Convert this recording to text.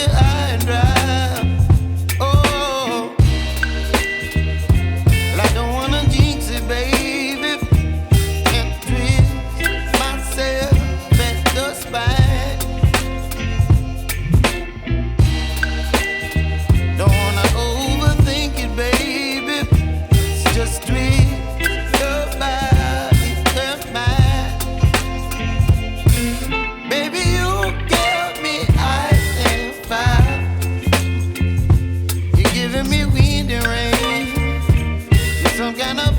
high and dry. Oh, well, I don't wanna jinx it, baby, and twist myself at the spine. Don't wanna overthink it, baby. It's just twist your body and mine. Baby, you give me ice and fire. You're giving me wind and rain. You're some kind of